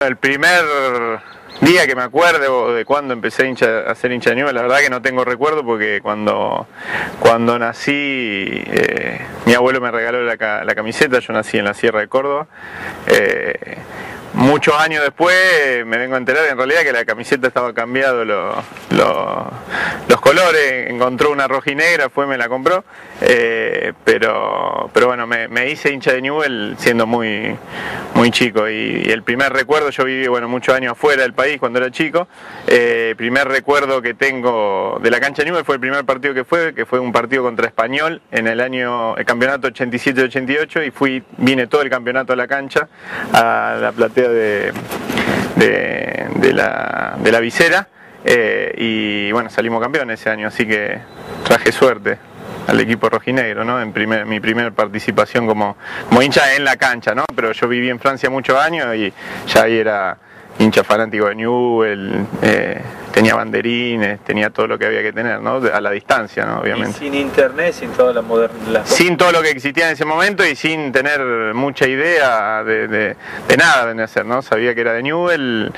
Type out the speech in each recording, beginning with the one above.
El primer día que me acuerdo de cuando empecé a ser hincha de Newell's, la verdad que no tengo recuerdo porque cuando nací mi abuelo me regaló la camiseta. Yo nací en la Sierra de Córdoba. Muchos años después me vengo a enterar en realidad que la camiseta estaba cambiado los colores, encontró una roja y negra, me la compró, pero bueno, me hice hincha de Newell's siendo muy chico, y el primer recuerdo, yo viví muchos años afuera del país cuando era chico. El primer recuerdo que tengo de la cancha de Newell's fue el primer partido que fue un partido contra Español en el campeonato 87-88, y vine todo el campeonato a la cancha, a la platea de la Visera, y bueno, salimos campeones ese año, así que traje suerte al equipo rojinegro, ¿no? Mi primera participación como hincha en la cancha, ¿no? Pero yo viví en Francia muchos años y ya ahí era hincha fanático de Newell's, tenía banderines, tenía todo lo que había que tener, ¿no? A la distancia, ¿no? Obviamente. Y sin internet, sin toda la modernidad. Sin todo lo que existía en ese momento y sin tener mucha idea de nada de hacer, ¿no? Sabía que era de Newell's,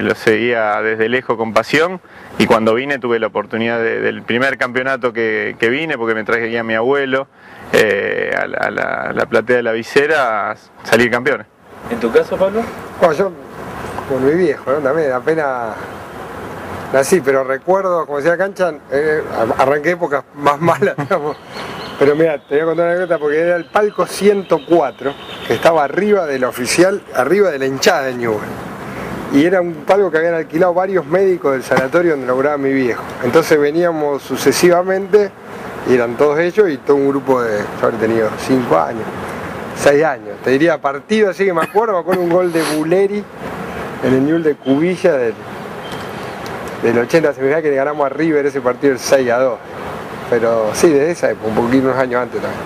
lo seguía desde lejos con pasión, y cuando vine tuve la oportunidad del primer campeonato que vine, porque me traje aquí a mi abuelo, a la platea de la Visera, a salir campeones. ¿En tu caso, Pablo? Bueno, yo, con mi viejo, ¿no? También apenas nací, pero recuerdo, como decía cancha, arranqué épocas más malas, digamos. Pero mira, te voy a contar una anécdota, porque era el palco 104, que estaba arriba del oficial, arriba de la hinchada de Newell's. Y era un palco que habían alquilado varios médicos del sanatorio donde laburaba mi viejo. Entonces veníamos sucesivamente, y eran todos ellos, y todo un grupo de, yo habría tenido 5 años, 6 años. Te diría partido, así que me acuerdo un gol de Buleri en el Newell's de Cubilla del 80 semifinal, que le ganamos a River ese partido el 6-2. Pero sí, de esa época, un poquito unos años antes también.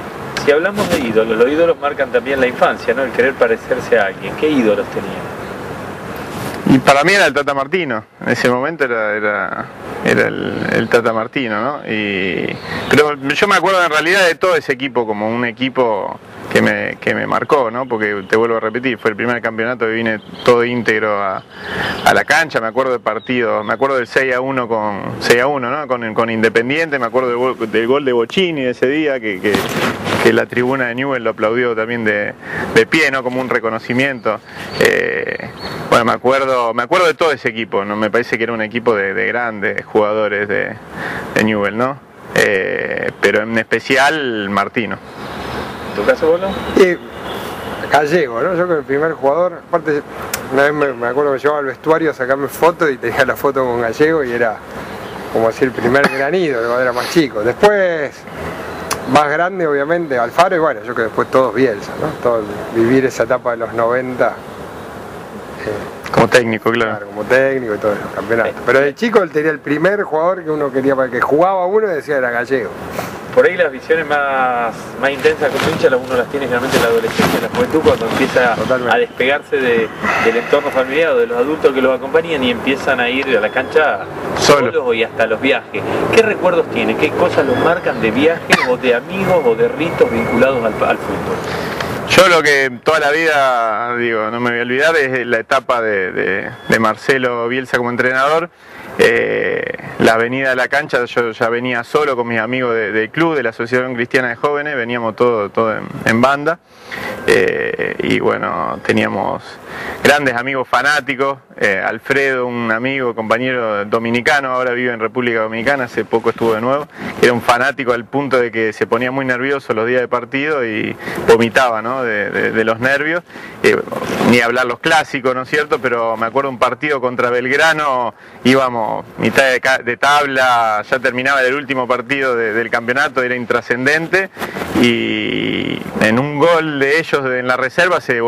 Si hablamos de ídolos, los ídolos marcan también la infancia, ¿no? El querer parecerse a alguien. ¿Qué ídolos tenían? Y para mí era el Tata Martino, en ese momento era el Tata Martino, ¿no? Pero yo me acuerdo en realidad de todo ese equipo como un equipo que me marcó, ¿no? Porque te vuelvo a repetir, fue el primer campeonato que vine todo íntegro a la cancha. Me acuerdo de partidos, me acuerdo del 6-1 ¿no? Con Independiente, me acuerdo del gol de Bocchini de ese día, que la tribuna de Newell's lo aplaudió también de pie, ¿no? Como un reconocimiento. Bueno, me acuerdo de todo ese equipo, ¿no? Me parece que era un equipo de grandes jugadores de Newell's, ¿no? Pero en especial Martino. ¿En tu caso, Bolo? Y Gallego, ¿no? Yo, que el primer jugador, aparte, una vez me acuerdo que me llevaba al vestuario a sacarme fotos y tenía la foto con Gallego, y era como así el primer gran ídolo cuando era más chico. Después, más grande obviamente, Alfaro, y bueno, yo que después todos Bielsa, ¿no? Vivir esa etapa de los 90. Como técnico, claro. Como técnico y todos los campeonatos. Pero de chico él tenía el primer jugador que uno quería, para que jugaba uno, y decía era Gallego. Por ahí las visiones más intensas como hincha uno las tiene generalmente en la adolescencia, en la juventud, cuando empieza a despegarse del entorno familiar o de los adultos que los acompañan y empiezan a ir a la cancha solos y hasta los viajes. ¿Qué recuerdos tiene? ¿Qué cosas los marcan de viajes o de amigos o de ritos vinculados al fútbol? Yo lo que toda la vida, digo, no me voy a olvidar, es la etapa de Marcelo Bielsa como entrenador. La venida a la cancha, yo ya venía solo con mis amigos del club, de la Asociación Cristiana de Jóvenes, veníamos todo en banda, y bueno, teníamos grandes amigos fanáticos. Alfredo, un amigo, compañero dominicano, ahora vive en República Dominicana, hace poco estuvo de nuevo, era un fanático al punto de que se ponía muy nervioso los días de partido y vomitaba, ¿no? de los nervios, ni hablar los clásicos, ¿no es cierto? Pero me acuerdo un partido contra Belgrano, íbamos mitad de tabla, ya terminaba el último partido del campeonato, era intrascendente, y en un gol de ellos en la reserva se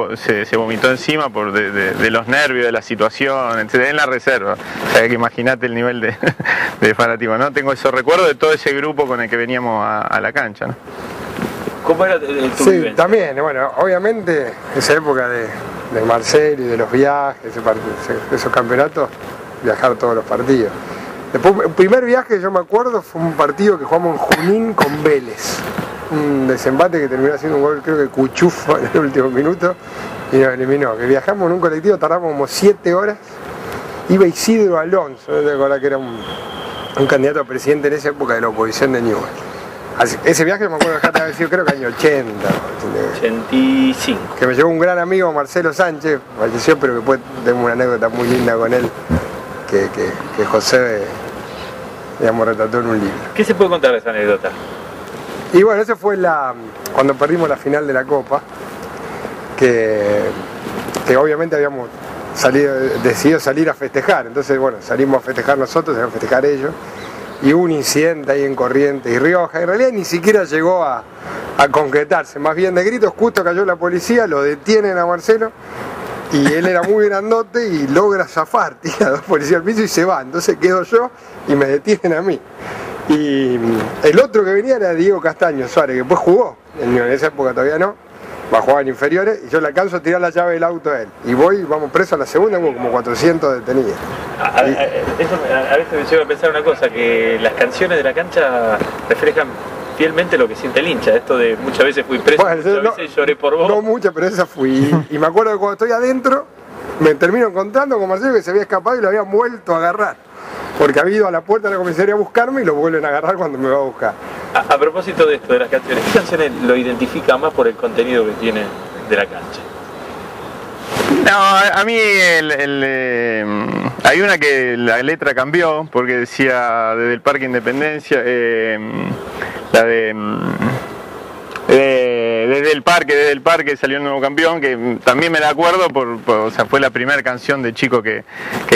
vomitó encima de los nervios, de la situación, etc., en la reserva. O sea, que imagínate el nivel de fanatismo, ¿no? Tengo esos recuerdos de todo ese grupo con el que veníamos a la cancha, ¿no? ¿Cómo era tu vivencia? También, bueno, obviamente esa época de Marcelo y de los viajes, esos campeonatos, viajar todos los partidos. Después, el primer viaje que yo me acuerdo fue un partido que jugamos en Junín con Vélez. Un desempate que terminó haciendo un gol, creo que Cuchufo en el último minuto, y nos eliminó. Que viajamos en un colectivo, tardamos como 7 horas. Iba Isidro Alonso, no te acordás que era un candidato a presidente en esa época de la oposición de Newell. Ese viaje me acuerdo que haber sido creo que año 80. 85. Que me llevó un gran amigo, Marcelo Sánchez, falleció, pero después tengo una anécdota muy linda con él, que José, digamos, retrató en un libro. ¿Qué se puede contar de esa anécdota? Y bueno, esa fue cuando perdimos la final de la Copa, que obviamente habíamos decidido salir a festejar, entonces bueno, salimos a festejar nosotros, a festejar ellos, y hubo un incidente ahí en Corrientes y Rioja, en realidad ni siquiera llegó a concretarse, más bien de gritos, justo cayó la policía, lo detienen a Marcelo, y él era muy grandote y logra zafar, tira a 2 policías al piso y se va, entonces quedo yo y me detienen a mí. Y el otro que venía era Diego Castaño Suárez, que después jugó, en esa época todavía no, jugaba en inferiores, y yo le alcanzo a tirar la llave del auto a él. Y vamos preso a la segunda, hubo como 400 detenidos. A veces me lleva a pensar una cosa, que las canciones de la cancha reflejan fielmente lo que siente el hincha. Esto de muchas veces fui preso, bueno, muchas veces lloré por vos. No muchas, pero esa fui. Y me acuerdo que cuando estoy adentro, me termino encontrando con Marcelo que se había escapado y lo habían vuelto a agarrar. Porque ha ido a la puerta de la comisaría a buscarme y lo vuelven a agarrar cuando me va a buscar. A propósito de esto, de las canciones, ¿qué canciones lo identifica más por el contenido que tiene de la cancha? No, a mí hay una que la letra cambió, porque decía desde el Parque Independencia, la de... desde el parque salió el nuevo campeón, que también me la acuerdo o sea, fue la primera canción de chico que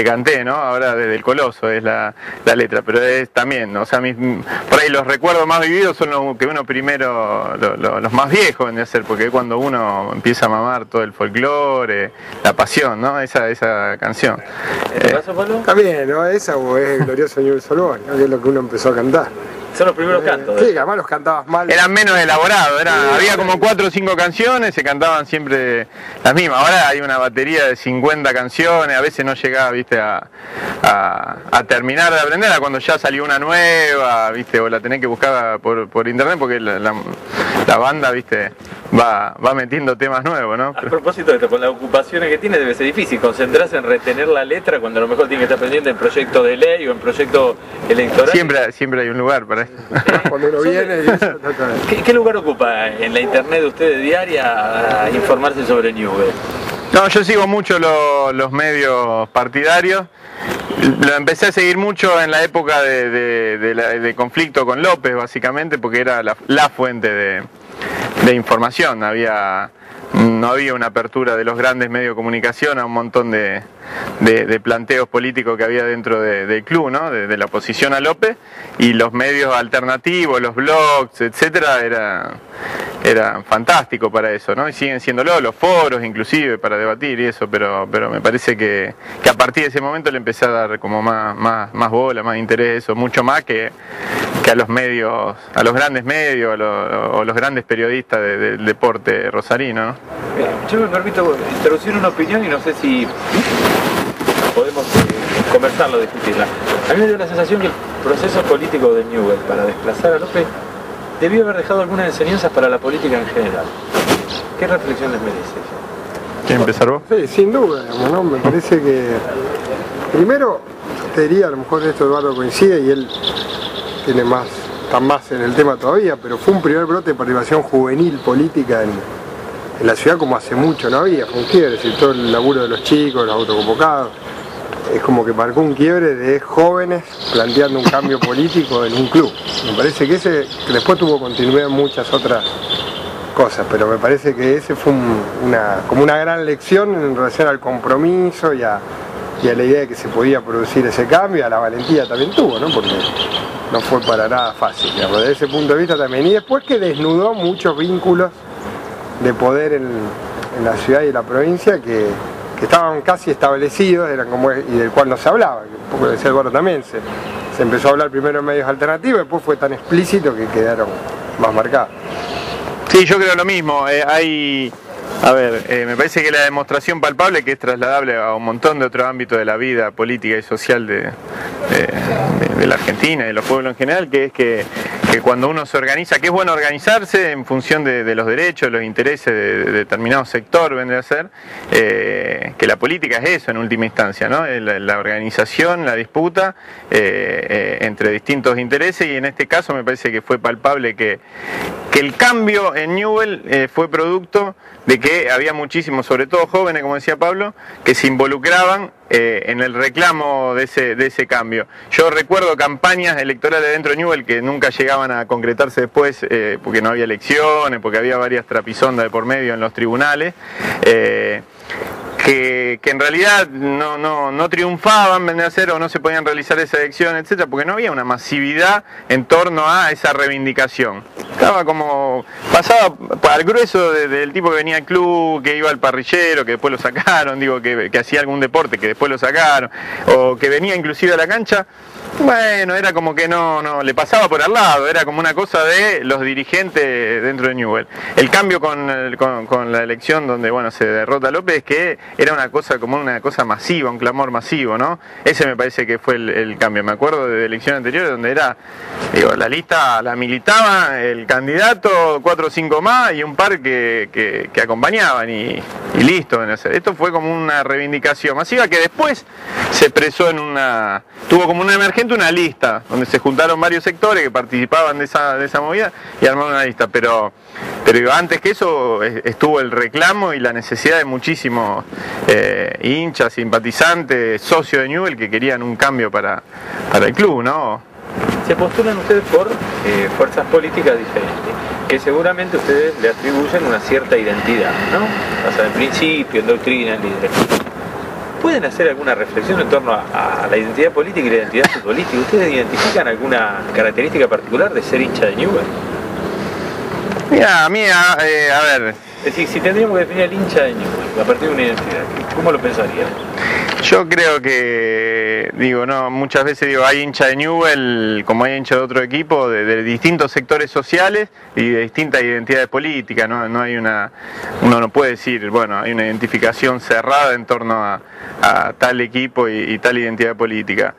canté, ¿no? Ahora desde el Coloso es la letra, pero es también, o sea, por ahí los recuerdos más vividos son los que uno primero, los más viejos deben de ser, porque es cuando uno empieza a mamar todo el folclore, la pasión, ¿no? Esa canción. ¿En tu caso, Pablo? También, ¿no? Esa o es Glorioso Newell's Old Boys, ¿no? Que es lo que uno empezó a cantar. Son los primeros cantos. Sí, que además los cantabas mal. Eran menos elaborados, había como 4 o 5 canciones, se cantaban siempre las mismas. Ahora hay una batería de 50 canciones, a veces no llegaba, viste, a terminar de aprenderla cuando ya salió una nueva, viste, o la tenés que buscar por internet porque la banda, viste, va metiendo temas nuevos, ¿no? A propósito de esto, con las ocupaciones que tiene debe ser difícil concentrarse en retener la letra cuando a lo mejor tiene que estar pendiente en proyecto de ley o en proyecto electoral. Siempre hay un lugar para eso. Cuando uno viene y ¿Qué lugar ocupa en la internet de ustedes diaria a informarse sobre Newell? No, yo sigo mucho los medios partidarios. Lo empecé a seguir mucho en la época de conflicto con López, básicamente, porque era la fuente de información. No había una apertura de los grandes medios de comunicación a un montón de planteos políticos que había dentro del club, ¿no? De la oposición a López, y los medios alternativos, los blogs, etcétera, eran fantásticos para eso, ¿no? Y siguen siéndolo, los foros inclusive para debatir y eso, pero me parece que a partir de ese momento le empecé a dar como más bola, más interés, eso, mucho más que a los medios, a los grandes medios, o los grandes periodistas del deporte rosarino, ¿no? Yo me permito introducir una opinión y no sé si podemos conversarla o discutirla. A mí me dio la sensación que el proceso político de Newell para desplazar a López debió haber dejado algunas enseñanzas para la política en general. ¿Qué reflexión les merece eso? ¿Quieres empezar vos? Sí, sin duda, ¿no? Me parece que primero, te diría, a lo mejor esto Eduardo coincide y él tiene está más en el tema todavía, pero fue un primer brote de participación juvenil política en la ciudad como hace mucho no había, fue un quiebre, es decir, todo el laburo de los chicos, los autoconvocados, es como que marcó un quiebre de jóvenes planteando un cambio político en un club. Me parece que que después tuvo continuidad en muchas otras cosas, pero me parece que ese fue como una gran lección en relación al compromiso y a la idea de que se podía producir ese cambio, a la valentía también tuvo, ¿no? Porque no fue para nada fácil, digamos, desde ese punto de vista también. Y después que desnudó muchos vínculos de poder en la ciudad y en la provincia que estaban casi establecidos, y del cual no se hablaba, un poco lo decía Eduardo también, se empezó a hablar primero en medios alternativos, después fue tan explícito que quedaron más marcados. Sí, yo creo lo mismo. Me parece que la demostración palpable, que es trasladable a un montón de otros ámbitos de la vida política y social de la Argentina y de los pueblos en general, que es que cuando uno se organiza, que es bueno organizarse en función de los derechos, de los intereses de determinado sector, vendría a ser, que la política es eso en última instancia, ¿no? La organización, la disputa entre distintos intereses, y en este caso me parece que fue palpable que el cambio en Newell fue producto de que había muchísimos, sobre todo jóvenes, como decía Pablo, que se involucraban en el reclamo de ese cambio. Yo recuerdo campañas electorales dentro de Newell que nunca llegaban a concretarse después porque no había elecciones, porque había varias trapisondas de por medio en los tribunales, que en realidad no triunfaban, vendría a ser, o no se podían realizar esa elección, etcétera, porque no había una masividad en torno a esa reivindicación. Estaba como, pasaba al grueso del tipo que venía al club, que iba al parrillero, que después lo sacaron, digo, que hacía algún deporte, que después lo sacaron, o que venía inclusive a la cancha. Bueno, era como que no le pasaba por al lado, era como una cosa de los dirigentes dentro de Newell. El cambio con la elección donde, bueno, se derrota a López, que era una cosa como una cosa masiva, un clamor masivo, ¿no? Ese me parece que fue el cambio. Me acuerdo de elecciones anteriores donde era, digo, la lista la militaba el candidato, 4 o 5 más y un par que acompañaban y listo. Esto fue como una reivindicación masiva que después se expresó en tuvo como una emergente una lista, donde se juntaron varios sectores que participaban de esa movida y armaron una lista, pero antes que eso estuvo el reclamo y la necesidad de muchísimos hinchas, simpatizantes, socios de Newell que querían un cambio para el club, ¿no? Se postulan ustedes por fuerzas políticas diferentes, que seguramente ustedes le atribuyen una cierta identidad, ¿no? O sea, en principio, en doctrina, en liderazgo. ¿Pueden hacer alguna reflexión en torno a la identidad política y la identidad futbolística? ¿Ustedes identifican alguna característica particular de ser hincha de Newell? Mira, a ver... Es decir, si tendríamos que definir al hincha de Newell a partir de una identidad, ¿cómo lo pensarían? Yo creo que, muchas veces hay hincha de Newell como hay hincha de otro equipo, de distintos sectores sociales y de distintas identidades políticas, no hay uno no puede decir, bueno, hay una identificación cerrada en torno a tal equipo y tal identidad política.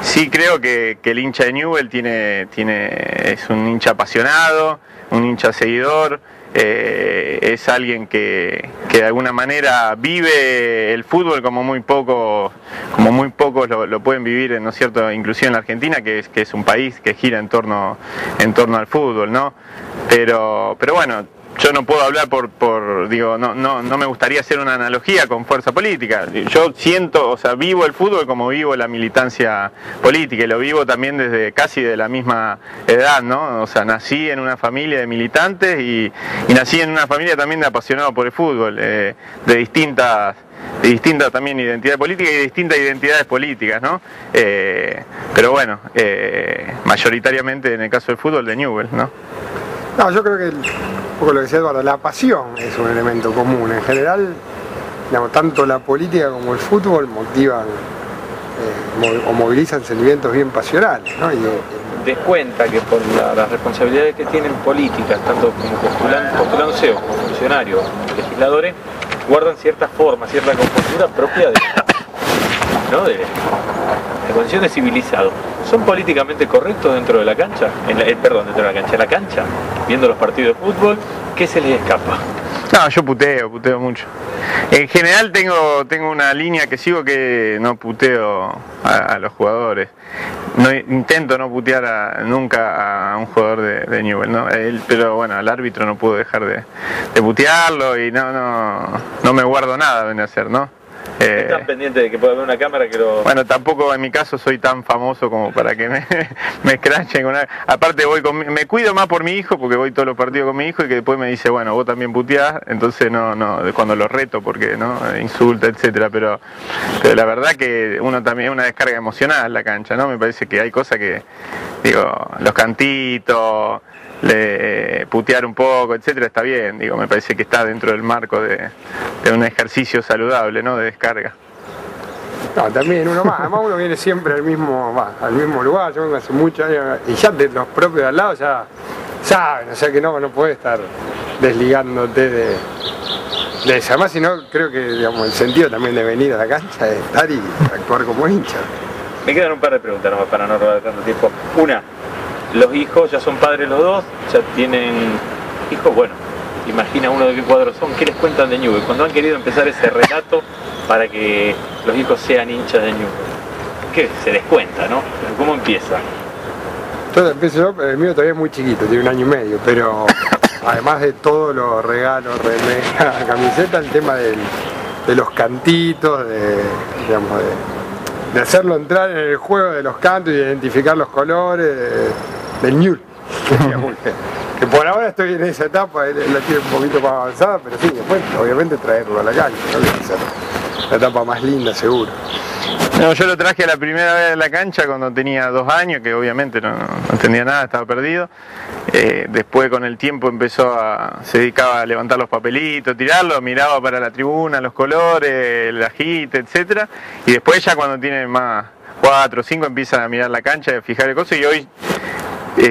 Sí creo que el hincha de Newell es un hincha apasionado, un hincha seguidor. Es alguien que de alguna manera vive el fútbol como muy pocos lo pueden vivir, ¿no es cierto?, inclusive en la Argentina, que es un país que gira en torno al fútbol, ¿no? Pero bueno, yo no puedo hablar no me gustaría hacer una analogía con fuerza política. Yo siento, vivo el fútbol como vivo la militancia política, y lo vivo también desde casi de la misma edad, ¿no? Nací en una familia de militantes y nací en una familia también de apasionados por el fútbol, de distinta también identidad política y de distintas identidades políticas, ¿no? Pero bueno, mayoritariamente en el caso del fútbol de Newell, ¿no? No, yo creo que un poco lo que decía Eduardo, la pasión es un elemento común. En general, tanto la política como el fútbol motivan o movilizan sentimientos bien pasionales, ¿no? Descuenta que por las responsabilidades que tienen políticas, tanto como postulándose o como funcionarios, legisladores, guardan cierta forma, cierta compostura propia de condición de civilizado. ¿Son políticamente correctos dentro de la cancha? Dentro de la cancha, viendo los partidos de fútbol, ¿qué se les escapa? No, yo puteo mucho. En general tengo una línea que sigo, que no puteo a los jugadores. Intento no putear nunca a un jugador de Newell, ¿no? Pero bueno, al árbitro no puedo dejar de putearlo y no me guardo nada, viene a ser, ¿no? ¿Están pendientes de que pueda haber una cámara que lo...? Bueno, tampoco en mi caso soy tan famoso como para que me escrachen con una... Aparte me cuido más por mi hijo, porque voy todos los partidos con mi hijo, y que después me dice, bueno, vos también puteás, entonces cuando lo reto, porque no insulta, etcétera, pero la verdad que uno también es una descarga emocional en la cancha, ¿no? Me parece que hay cosas que, los cantitos, putear un poco, etcétera, está bien, me parece que está dentro del marco de un ejercicio saludable, ¿no?, de descarga. No, también además uno viene siempre al mismo lugar. Yo vengo hace muchos años y ya de los propios de al lado ya saben, que no puede estar desligándote de eso. Además, si no, creo que el sentido también de venir a la cancha es estar y actuar como hincha. Me quedan un par de preguntas nomás para no robar tanto tiempo. Una, los hijos ya son padres los dos, ya tienen hijos, bueno, imagina uno de qué cuadros son, ¿qué les cuentan de Newell's? Cuando han querido empezar ese relato para que los hijos sean hinchas de Newell's, ¿qué se les cuenta, no? ¿Cómo empieza? Entonces empiezo yo, el mío todavía es muy chiquito, tiene 1 año y medio, pero además de todos los regalos, remeras, camiseta, el tema de los cantitos, digamos, de hacerlo entrar en el juego de los cantos y identificar los colores del Newell's. Que por ahora estoy en esa etapa, él la tiene un poquito más avanzada, pero sí, después obviamente traerlo a la cancha, ¿no? Que es la etapa más linda seguro. No, yo lo traje la primera vez a la cancha cuando tenía 2 años, que obviamente no entendía nada, estaba perdido. Después con el tiempo se dedicaba a levantar los papelitos, tirarlos, miraba para la tribuna, los colores, el agite, etcétera. Y después ya cuando tiene más 4 o 5 empiezan a mirar la cancha, a fijar el coso, y hoy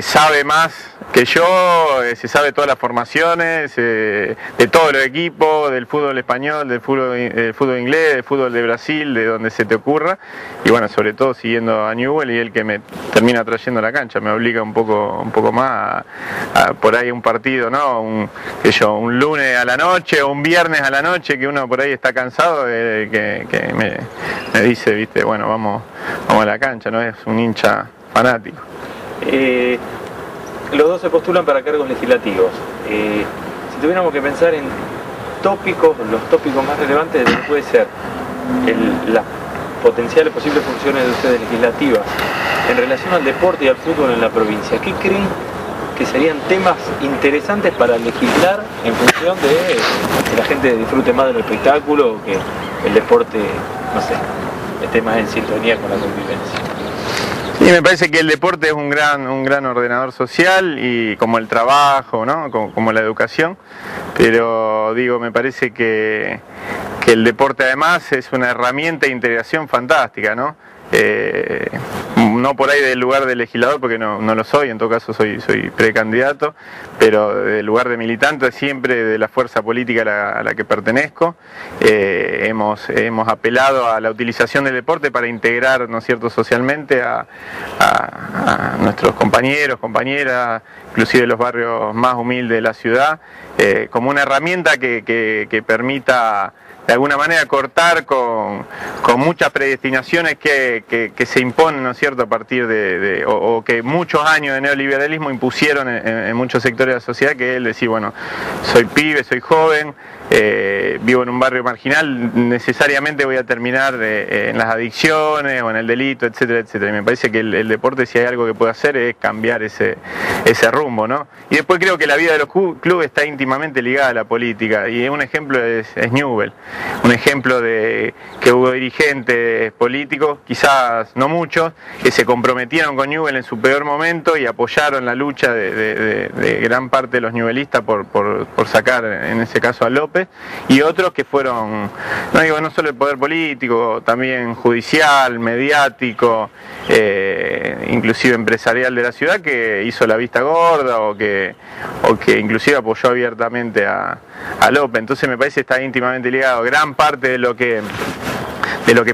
sabe más que yo, se sabe todas las formaciones, de todos los equipos, del fútbol español, del fútbol inglés, del fútbol de Brasil, de donde se te ocurra, y bueno, sobre todo siguiendo a Newell's, y el que me termina trayendo a la cancha, me obliga un poco más a por ahí un partido, ¿no? Un lunes a la noche o un viernes a la noche que uno por ahí está cansado, que me dice, viste, bueno, vamos a la cancha, ¿no? Es un hincha fanático. Los dos se postulan para cargos legislativos. Si tuviéramos que pensar en tópicos, los tópicos más relevantes de lo que puede ser las potenciales posibles funciones de ustedes legislativas en relación al deporte y al fútbol en la provincia, ¿qué creen que serían temas interesantes para legislar en función de que la gente disfrute más del espectáculo o que el deporte, no sé, esté más en sintonía con la convivencia? Sí, me parece que el deporte es un gran ordenador social, y como el trabajo, ¿no? Como la educación, pero digo, me parece que el deporte además es una herramienta de integración fantástica, ¿no? No por ahí del lugar de legislador, porque no lo soy, en todo caso soy precandidato, pero del lugar de militante, siempre de la fuerza política a la que pertenezco. Hemos apelado a la utilización del deporte para integrar, ¿no es cierto?, socialmente a nuestros compañeros, compañeras, inclusive de los barrios más humildes de la ciudad, como una herramienta que permita de alguna manera cortar con muchas predestinaciones que se imponen, ¿no es cierto?, a partir o que muchos años de neoliberalismo impusieron en muchos sectores de la sociedad, que es decir, bueno, soy pibe, soy joven, vivo en un barrio marginal, necesariamente voy a terminar en las adicciones o en el delito, etcétera, etcétera. Y me parece que el deporte, si hay algo que puede hacer, es cambiar ese rumbo, ¿no? Y después creo que la vida de los clubes está íntimamente ligada a la política, y un ejemplo es Newell's. Un ejemplo de que hubo dirigentes políticos, quizás no muchos, que se comprometieron con Newell's en su peor momento y apoyaron la lucha de gran parte de los newellistas por sacar, en ese caso, a López, y otros que fueron, no solo el poder político, también judicial, mediático, inclusive empresarial de la ciudad, que hizo la vista gorda o que inclusive apoyó abiertamente a López. Entonces me parece que está íntimamente ligado gran parte de lo que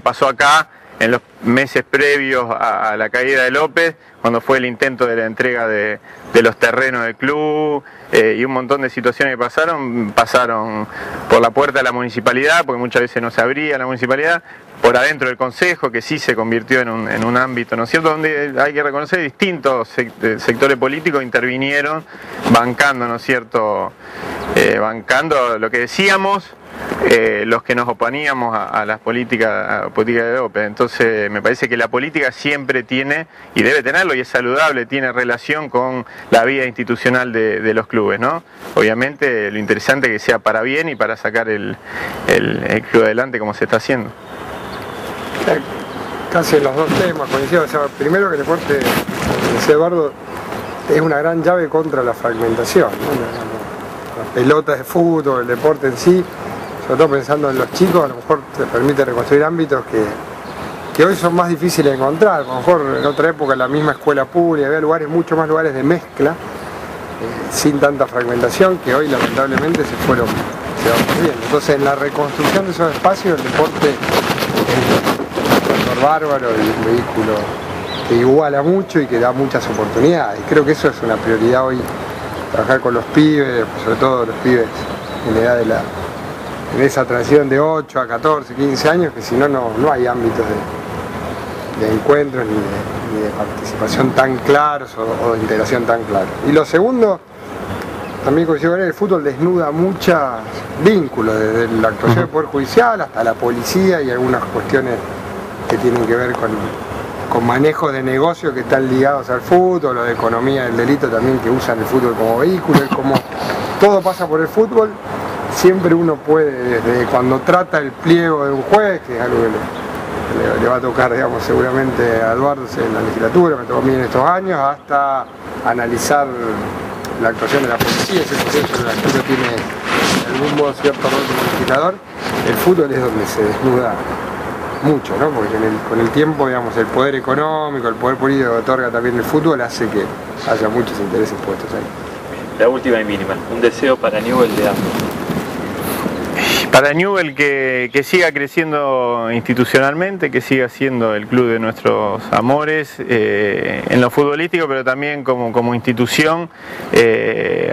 pasó acá en los meses previos a la caída de López, cuando fue el intento de la entrega de los terrenos del club, y un montón de situaciones que pasaron por la puerta de la municipalidad, porque muchas veces no se abría la municipalidad, por adentro del consejo, que sí se convirtió en un ámbito, ¿no es cierto?, donde hay que reconocer distintos sectores políticos intervinieron, bancando, ¿no es cierto?, bancando lo que decíamos, los que nos oponíamos a las políticas de López. Entonces me parece que la política siempre tiene, y debe tenerlo, y es saludable, tiene relación con la vida institucional de los clubes, ¿no? Obviamente lo interesante es que sea para bien y para sacar el club adelante, como se está haciendo. Casi en los dos temas coincido. O sea, primero que el deporte, como decía Eduardo, es una gran llave contra la fragmentación, ¿no? La pelota de fútbol, el deporte en sí, sobre todo pensando en los chicos, a lo mejor te permite reconstruir ámbitos que hoy son más difíciles de encontrar. A lo mejor en otra época en la misma escuela pública había mucho más lugares de mezcla, sin tanta fragmentación, que hoy lamentablemente se van perdiendo. Entonces en la reconstrucción de esos espacios el deporte es un factor bárbaro y un vehículo que iguala mucho y que da muchas oportunidades. Creo que eso es una prioridad hoy, trabajar con los pibes, sobre todo los pibes en edad en esa transición de 8 a 14, 15 años, que si no, no hay ámbitos de encuentros ni de participación tan claros o de integración tan claros. Y lo segundo, también coincido con él, el fútbol desnuda muchos vínculos, desde la actuación del Poder Judicial hasta la policía y algunas cuestiones que tienen que ver con manejos de negocios que están ligados al fútbol, o de economía del delito también, que usan el fútbol como vehículo. Es como todo pasa por el fútbol, siempre uno puede, desde cuando trata el pliego de un juez, que es algo que le va a tocar, digamos, seguramente a Eduardo en la legislatura, me tocó a mí en estos años, hasta analizar la actuación de la policía, ese proceso en el que uno tiene de algún modo cierto rol como legislador. El fútbol es donde se desnuda mucho, ¿no? Porque con el tiempo, digamos, el poder económico, el poder político que otorga también el fútbol hace que haya muchos intereses puestos ahí. La última y mínima, un deseo para Newell de ambos. Para Newell que siga creciendo institucionalmente, que siga siendo el club de nuestros amores en lo futbolístico, pero también como institución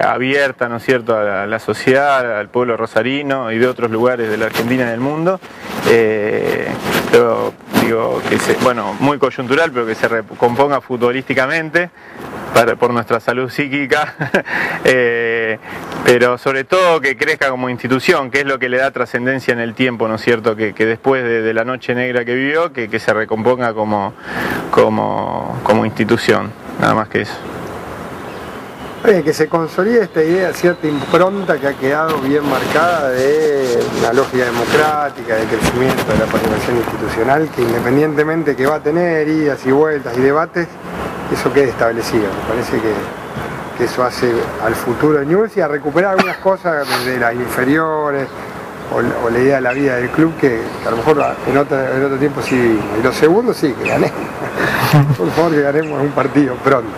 abierta, ¿no es cierto?, a la sociedad, al pueblo rosarino y de otros lugares de la Argentina y del mundo. Pero digo que muy coyuntural, pero que se recomponga futbolísticamente por nuestra salud psíquica, pero sobre todo que crezca como institución, que es lo que le da trascendencia en el tiempo, ¿no es cierto?, que después de la noche negra que vivió, que se recomponga como institución, nada más que eso. Que se consolide esta idea, cierta impronta que ha quedado bien marcada de una lógica democrática, de crecimiento de la participación institucional, que independientemente que va a tener idas y vueltas y debates, eso quede establecido. Me parece que eso hace al futuro de Newell's y a recuperar algunas cosas desde las inferiores o la idea de la vida del club que a lo mejor en otro tiempo sí vivimos. Y lo segundo sí, que ganemos. Por favor, que ganemos un partido pronto.